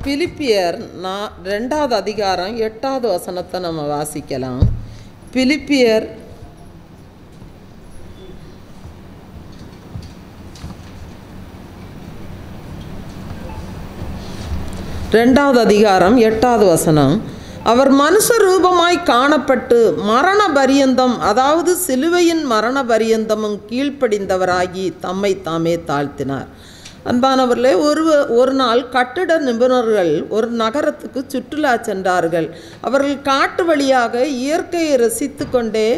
பிலிப்பியர் 2வது அதிகாரம் 8வது வசனத்தை நம்ம வாசிக்கலாம். பிலிப்பியர் 2வது அதிகாரம் 8வது வசனம். அவர் மனுஷ ரூபமாய் காணப்பட்டு மரண பரியந்தம், அதாவது சிலுவையின் மரண பரியந்தமும் கீழ்ப்படிந்தவராகி தம்மை தாமே தாழ்த்தினார். அன்பானவர்களே, ஒரு நாள் கட்டிட நிபுணர்கள் ஒரு நகரத்துக்கு சுற்றுலா சென்றார்கள். அவர்கள் காட்டு வழியாக இயற்கையை ரசித்து கொண்டே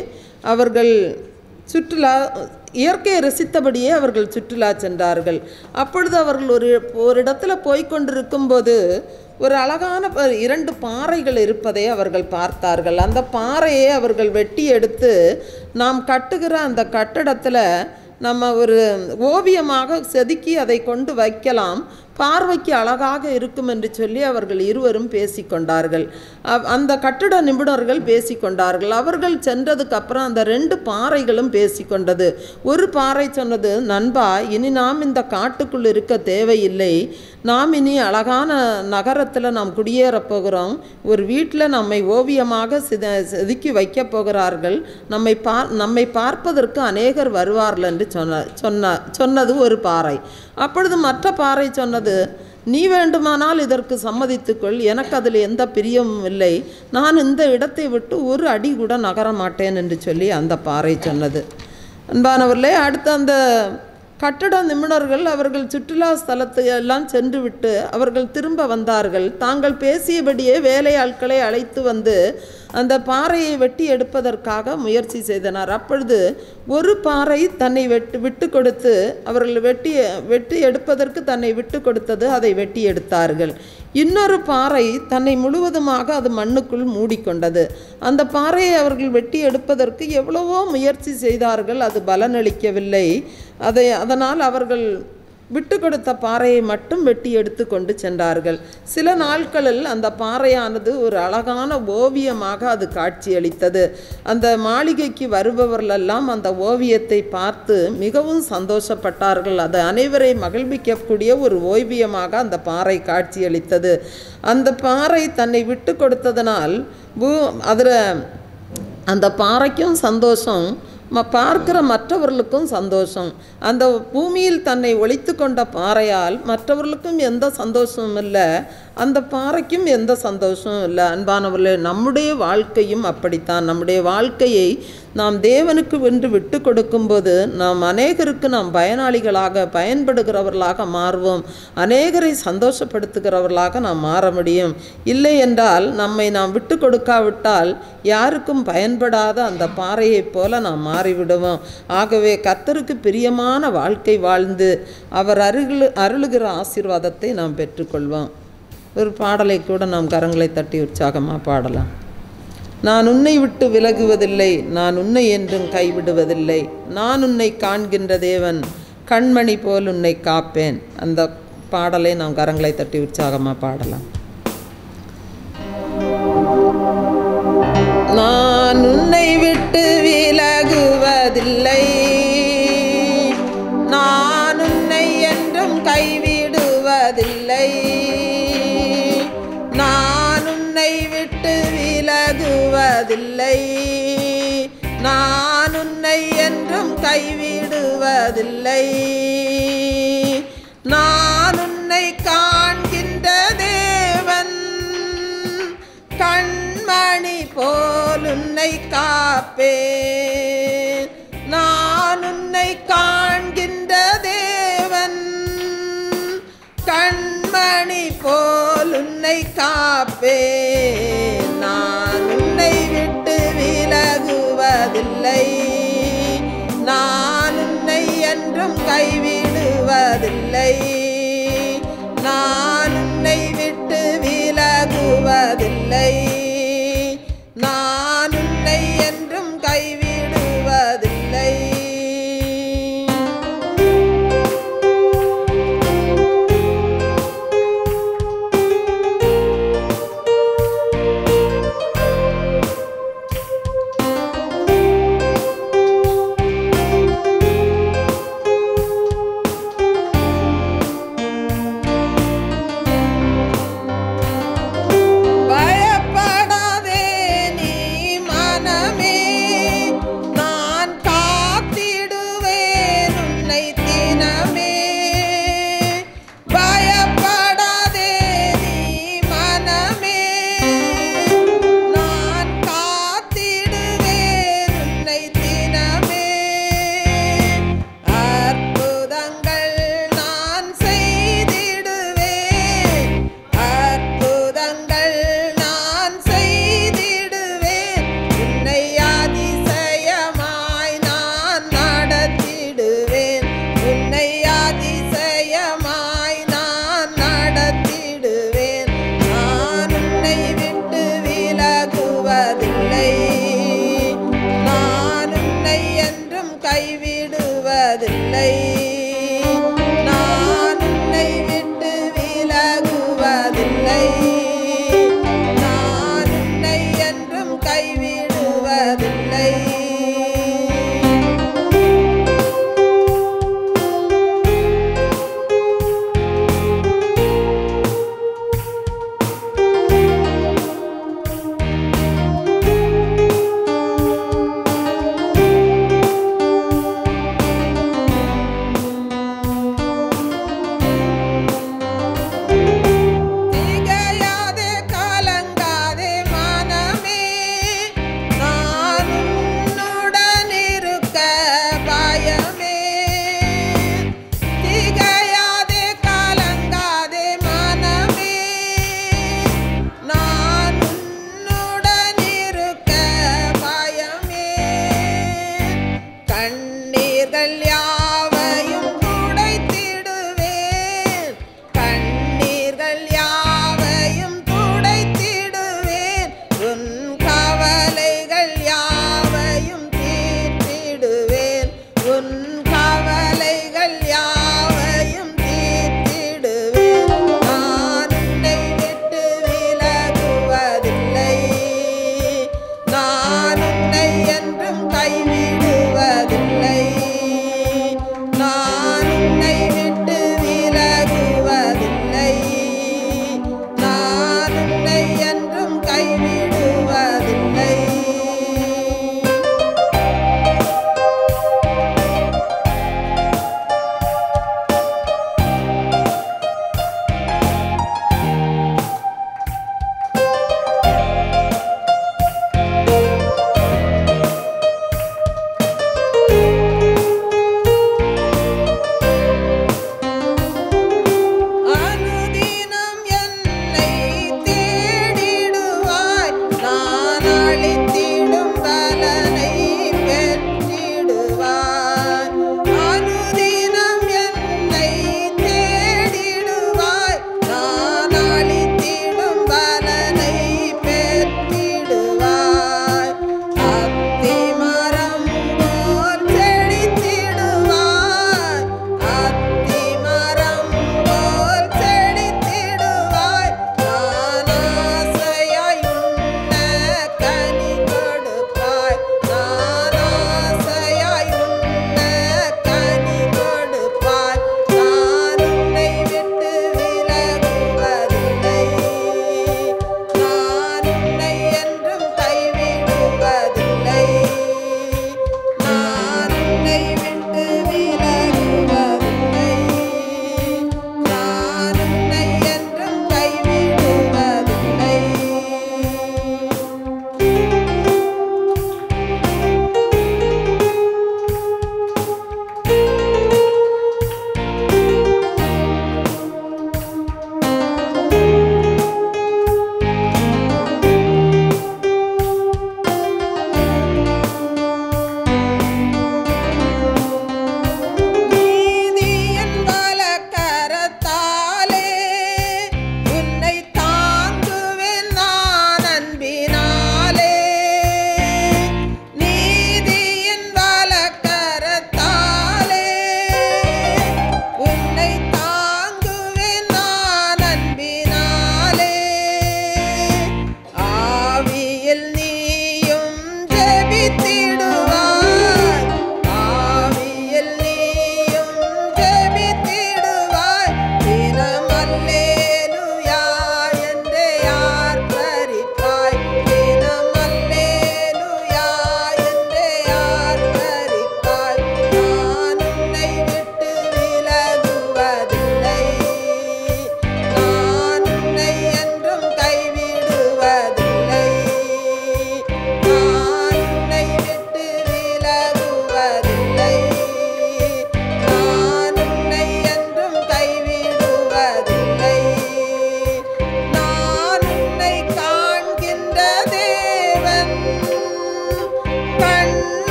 இயற்கையை ரசித்தபடியே அவர்கள் சுற்றுலா சென்றார்கள். அப்பொழுது அவர்கள் ஒரு இடத்துல போய்கொண்டிருக்கும்போது ஒரு அழகான 2 பாறைகள் இருப்பதை அவர்கள் பார்த்தார்கள். அந்த பாறையை அவர்கள் வெட்டி எடுத்து நாம் கட்டுகிற அந்த கட்டடத்தில் நம்ம ஒரு ஓவியமாக செதுக்கி அதை கொண்டு வைக்கலாம், பார்வைக்கு அழகாக இருக்கும் என்று சொல்லி அவர்கள் இருவரும் பேசிக்கொண்டார்கள். அந்த கட்டிட நிபுணர்கள் பேசிக்கொண்டார்கள். அவர்கள் சென்றதுக்கு அப்புறம் அந்த 2 பாறைகளும் பேசிக்கொண்டது. ஒரு பாறை சொன்னது, நண்பா, இனி நாம் இந்த காட்டுக்குள் இருக்க தேவையில்லை, நாம் இனி அழகான நகரத்தில் நாம் குடியேறப் போகிறோம், ஒரு வீட்டில் நம்மை ஓவியமாக செதுக்கி வைக்கப் போகிறார்கள், நம்மை பார்ப்பதற்கு அநேகர் வருவார்கள் என்று சொன்னது ஒரு பாறை. அப்பொழுது மற்ற பாறை சொன்னது, நீ வேண்டுமானால் இதற்கு சம்மதித்துக்கொள், எனக்கு அதில் எந்த பிரியமும் இல்லை, நான் இந்த இடத்தை விட்டு ஒரு அடி கூட நகர மாட்டேன் என்று சொல்லி அந்த பாறை சொன்னது. அன்பானவர்களே, அடுத்து அந்த கட்டட நிபுணர்கள் அவர்கள் சுற்றுலா ஸ்தலத்தை எல்லாம் சென்று விட்டு அவர்கள் திரும்ப வந்தார்கள். தாங்கள் பேசியபடியே வேலையாட்களை அழைத்து வந்து அந்த பாறையை வெட்டி எடுப்பதற்காக முயற்சி செய்தனர். அப்பொழுது ஒரு பாறை தன்னை விட்டு கொடுத்து, அவர்கள் வெட்டி எடுப்பதற்கு தன்னை விட்டு கொடுத்தது, அதை வெட்டி எடுத்தார்கள். இன்னொரு பாறை தன்னை முழுவதுமாக அது மண்ணுக்குள் மூடிக்கொண்டது. அந்த பாறையை அவர்கள் வெட்டி எடுப்பதற்கு எவ்வளவோ முயற்சி செய்தார்கள், அது பலனளிக்கவில்லை. அதனால் அவர்கள் விட்டு கொடுத்த பாறையை மட்டும் வெட்டி எடுத்து கொண்டு சென்றார்கள். சில நாட்களில் அந்த பாறையானது ஒரு அழகான ஓவியமாக அது காட்சியளித்தது. அந்த மாளிகைக்கு வருபவர்களெல்லாம் அந்த ஓவியத்தை பார்த்து மிகவும் சந்தோஷப்பட்டார்கள். அது அனைவரை மகிழ்விக்கக்கூடிய ஒரு ஓவியமாக அந்த பாறை காட்சியளித்தது. அந்த பாறை தன்னை விட்டு கொடுத்ததனால் அதில் அந்த பாறைக்கும் சந்தோஷம், பார்க்கிற மற்றவர்களுக்கும் சந்தோஷம். அந்த பூமியில் தன்னை ஒளித்து கொண்ட பாறையால் மற்றவர்களுக்கும் எந்த சந்தோஷமும் இல்லை, அந்த பாறைக்கும் எந்த சந்தோஷமும் இல்லை. அன்பானவர்களே, நம்முடைய வாழ்க்கையும் அப்படித்தான். நம்முடைய வாழ்க்கையை நாம் தேவனுக்கு வென்று விட்டு கொடுக்கும்போது நாம் அநேகருக்கு நாம் பயன்படுகிறவர்களாக மாறுவோம், அநேகரை சந்தோஷப்படுத்துகிறவர்களாக நாம் மாற முடியும். இல்லை என்றால் நம்மை நாம் விட்டு கொடுக்காவிட்டால் யாருக்கும் பயன்படாத அந்த பாறையைப் போல நாம் மாறிவிடுவோம். ஆகவே கர்த்தருக்கு பிரியமான வாழ்க்கை வாழ்ந்து அவர் அருளுகிற ஆசீர்வாதத்தை நாம் பெற்றுக்கொள்வோம். ஒரு பாடலை கூட நாம் கரங்களை தட்டி உற்சாகமாக பாடலாம். நான் உன்னை விட்டு விலகுவதில்லை, நான் உன்னை என்றும் கைவிடுவதில்லை, நான் உன்னை காண்கின்ற தேவன், கண்மணி போல் உன்னை காப்பேன். அந்த பாடலை நாம் கரங்களை தட்டி உற்சாகமாக பாடலாம். நான் உன்னை விட்டு விலகுவதில்லை, நான் உன்னை என்றும் கைவிடுவதில்லை, நான் உன்னை விட்டு விலகுவதில்லை, நான் உன்னை என்றும் கைவிடுவதில்லை, நான் உன்னை காண்கின்ற தேவன், கண்மணி போல் உன்னை காப்பேன், நான் உன்னை காண்கின்ற தேவன், கண்மணி போல் உன்னை காப்பேன், நான் உன்னை விட்டு விலகுவதில்லை, நான் உன்னை என்றும் கைவிடுவதில்லை, நான் உன்னை விட்டு விலகுவதில்லை, நான் உன்னை என்றும் கைவிடுவதில்லை.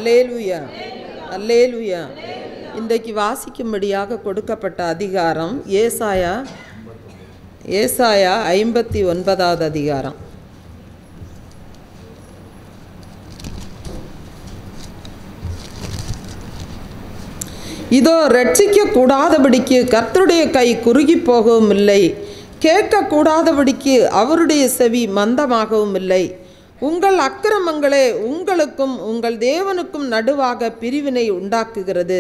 அல்லேலூயா, அல்லேலூயா. இன்றைக்கு வாசிக்கும்படியாக கொடுக்கப்பட்ட அதிகாரம் ஏசாயா 59வது அதிகாரம். இதோ ரட்சிக்க கூடாதபடிக்கு கர்த்தருடைய கை குறுகி போகவும் இல்லை, கேட்கக்கூடாதபடிக்கு அவருடைய செவி மந்தமாகவும் இல்லை. உங்கள் அக்கிரமங்களே உங்களுக்கும் உங்கள் தேவனுக்கும் நடுவாக பிரிவினை உண்டாக்குகிறது.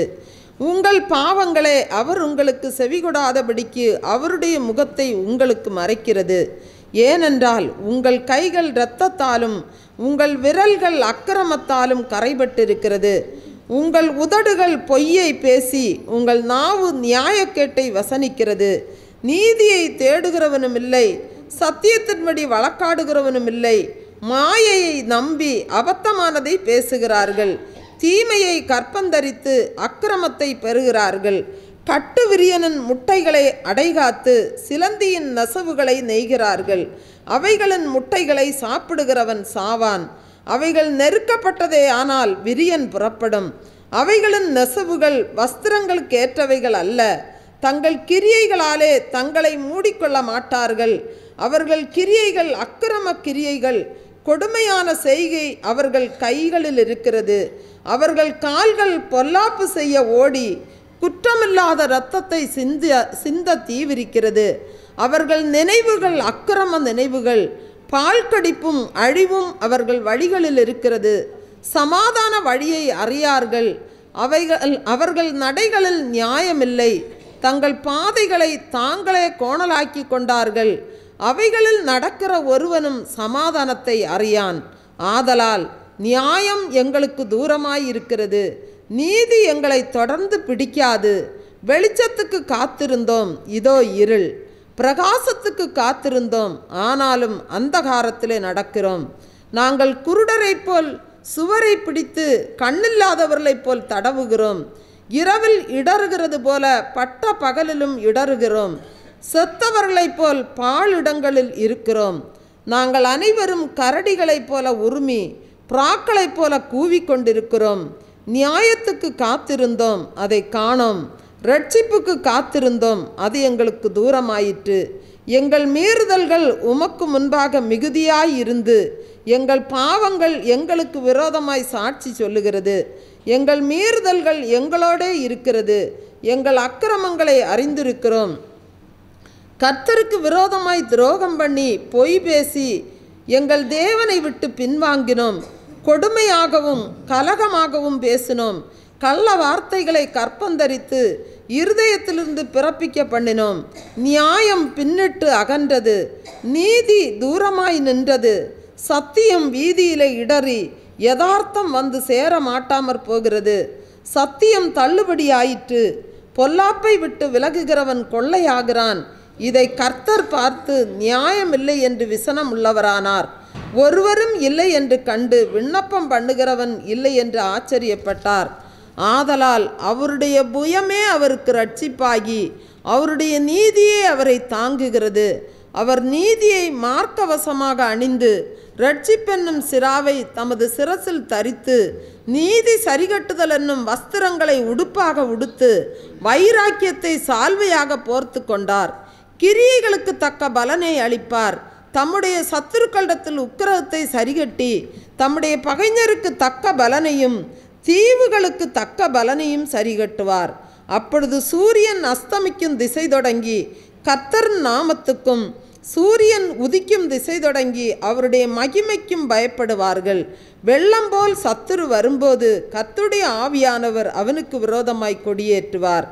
உங்கள் பாவங்களே அவர் உங்களுக்கு செவிகொடாதபடிக்கு அவருடைய முகத்தை உங்களுக்கு மறைக்கிறது. ஏனென்றால் உங்கள் கைகள் இரத்தத்தாலும் உங்கள் விரல்கள் அக்கிரமத்தாலும் கரைபட்டிருக்கிறது. உங்கள் உதடுகள் பொய்யை பேசி உங்கள் நாவு நியாயக்கேட்டை வசனிக்கிறது. நீதியை தேடுகிறவனும் இல்லை, சத்தியத்தின்படி வழக்காடுகிறவனும் இல்லை. மாயையை நம்பி அபத்தமானதை பேசுகிறார்கள். தீமையை கற்பந்தரித்து அக்கிரமத்தை பெறுகிறார்கள். கட்டுவிரியனின் முட்டைகளை அடைகாத்து சிலந்தியின் நெசவுகளை நெய்கிறார்கள். அவைகளின் முட்டைகளை சாப்பிடுகிறவன் சாவான். அவைகள் நெருக்கப்பட்டதே ஆனால் விரியன் புறப்படும். அவைகளின் நெசவுகள் வஸ்திரங்களுக்கேற்றவைகள் அல்ல. தங்கள் கிரியைகளாலே தங்களை மூடிக்கொள்ள மாட்டார்கள். அவர்கள் கிரியைகள் அக்கிரம கிரியைகள், கொடுமையான செய்கை அவர்கள் கைகளில் இருக்கிறது. அவர்கள் கால்கள் பொல்லாப்பு செய்ய ஓடி குற்றமில்லாத இரத்தத்தை சிந்த தீவிரிக்கிறது. அவர்கள் நினைவுகள் அக்கிரம நினைவுகள், பால் கடிப்பும் அழிவும் அவர்கள் வழிகளில் இருக்கிறது. சமாதான வழியை அறியார்கள். அவர்கள் நடைகளில் நியாயமில்லை. தங்கள் பாதைகளை தாங்களே கோணலாக்கி கொண்டார்கள். அவைகளில் நடக்கிற ஒருவனும் சமாதானத்தை அறியான். ஆதலால் நியாயம் எங்களுக்கு தூரமாயிருக்கிறது, நீதி எங்களை தொடர்ந்து பிடிக்காது. வெளிச்சத்துக்கு காத்திருந்தோம், இதோ இருள். பிரகாசத்துக்கு காத்திருந்தோம், ஆனாலும் அந்தகாரத்திலே நடக்கிறோம். நாங்கள் குருடரை போல் சுவரை பிடித்து கண்ணில்லாதவர்களைப் போல் தடவுகிறோம். இரவில் இடறுகிறது போல பட்ட பகலிலும் இடறுகிறோம். செத்தவர்களைப் போல் பாழிடங்களில் இருக்கிறோம். நாங்கள் அனைவரும் கரடிகளைப் போல உருமி புறாக்களைப் போல கூவிக்கொண்டிருக்கிறோம். நியாயத்துக்கு காத்திருந்தோம், அதை காணோம். ரட்சிப்புக்கு காத்திருந்தோம், அது எங்களுக்கு தூரமாயிற்று. எங்கள் மீறுதல்கள் உமக்கு முன்பாக மிகுதியாயிருந்து எங்கள் பாவங்கள் எங்களுக்கு விரோதமாய் சாட்சி சொல்லுகிறது. எங்கள் மீறுதல்கள் எங்களோடே இருக்கிறது. எங்கள் அக்கிரமங்களை அறிந்திருக்கிறோம். கர்த்தருக்கு விரோதமாய் துரோகம் பண்ணி பொய் பேசி எங்கள் தேவனை விட்டு பின்வாங்கினோம். கொடுமையாகவும் கலகமாகவும் பேசினோம். கள்ள வார்த்தைகளை கற்பந்தரித்து இருதயத்திலிருந்து பிறப்பிக்க பண்ணினோம். நியாயம் பின்னிட்டு அகன்றது, நீதி தூரமாய் நின்றது. சத்தியம் வீதியிலே இடறி யதார்த்தம் வந்து சேர மாட்டாமற் போகிறது. சத்தியம் தள்ளுபடியாயிற்று. பொல்லாப்பை விட்டு விலகுகிறவன் கொள்ளையாகிறான். இதை கர்த்தர் பார்த்து நியாயமில்லை என்று விசனம் உள்ளவரானார். ஒருவரும் இல்லை என்று கண்டு விண்ணப்பம் பண்ணுகிறவன் இல்லை என்று ஆச்சரியப்பட்டார். ஆதலால் அவருடைய புயமே அவருக்கு ரட்சிப்பாகி அவருடைய நீதியே அவரை தாங்குகிறது. அவர் நீதியை மார்க்கவசமாக அணிந்து ரட்சிப்பென்னும் சிராவை தமது சிரசில் தரித்து நீதி சரிகட்டுதல் என்னும் வஸ்திரங்களை உடுப்பாக உடுத்து வைராக்கியத்தை சால்வையாக போர்த்து கொண்டார். கிரியைகளுக்கு தக்க பலனை அளிப்பார். தம்முடைய சத்துருக்களிடத்தில் உக்கிரகத்தை சரிகட்டி தம்முடைய பகைஞருக்கு தக்க பலனையும் தீவுகளுக்கு தக்க பலனையும் சரிகட்டுவார். அப்பொழுது சூரியன் அஸ்தமிக்கும் திசை தொடங்கி கர்த்தரின் நாமத்துக்கும் சூரியன் உதிக்கும் திசை தொடங்கி அவருடைய மகிமைக்கும் பயப்படுவார்கள். வெள்ளம் போல் சத்துரு வரும்போது கர்த்தருடைய ஆவியானவர் அவனுக்கு விரோதமாய் கொடியேற்றுவார்.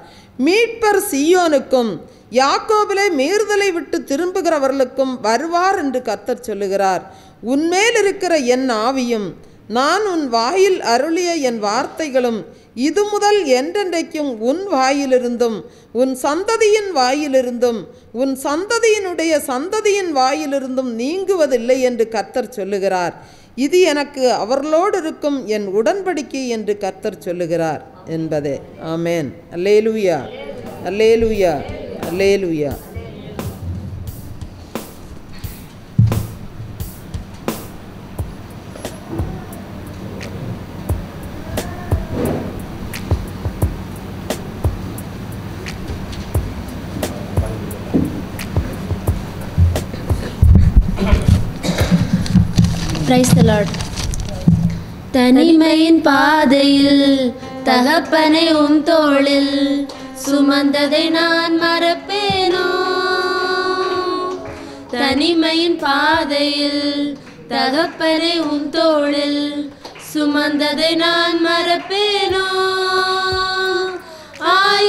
மீட்பர் சீயோனுக்கும் யாக்கோபிலே மீறுதலை விட்டு திரும்புகிறவர்களுக்கும் வருவார் என்று கர்த்தர் சொல்லுகிறார். உன்மேல் இருக்கிற என் ஆவியும் நான் உன் வாயில் அருளிய என் வார்த்தைகளும் இது முதல் என்றென்றைக்கும் உன் வாயிலிருந்தும் உன் சந்ததியின் வாயிலிருந்தும் உன் சந்ததியினுடைய சந்ததியின் வாயிலிருந்தும் நீங்குவதில்லை என்று கர்த்தர் சொல்லுகிறார். இது எனக்கு அவர்களோடு இருக்கும் என் உடன்படிக்கை என்று கர்த்தர் சொல்லுகிறார் என்பதே. ஆமேன். அல்லேலூயா, அல்லேலூயா, அல்லேலூயா. Praise the Lord. தனிமையின் பாதையில் தகப்பனை தோளில் சுமந்ததை நான் மறப்பேனோ. தனிமையின் பாதையில் தகப்பனை தோளில் சுமந்ததை நான் மறப்பேனோ.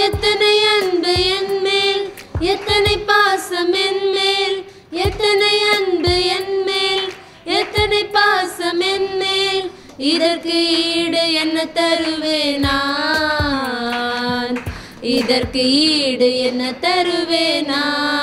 எத்தனை அன்பு என் மேல், எத்தனை பாசம் என் மேல், எத்தனை அன்பு என் மேல், எத்தனை பாசம் என் மேல். இதற்கு ஈடு என்ன தருவேன் நான், இதற்கு ஈடு என்ன தருவேன் நான்.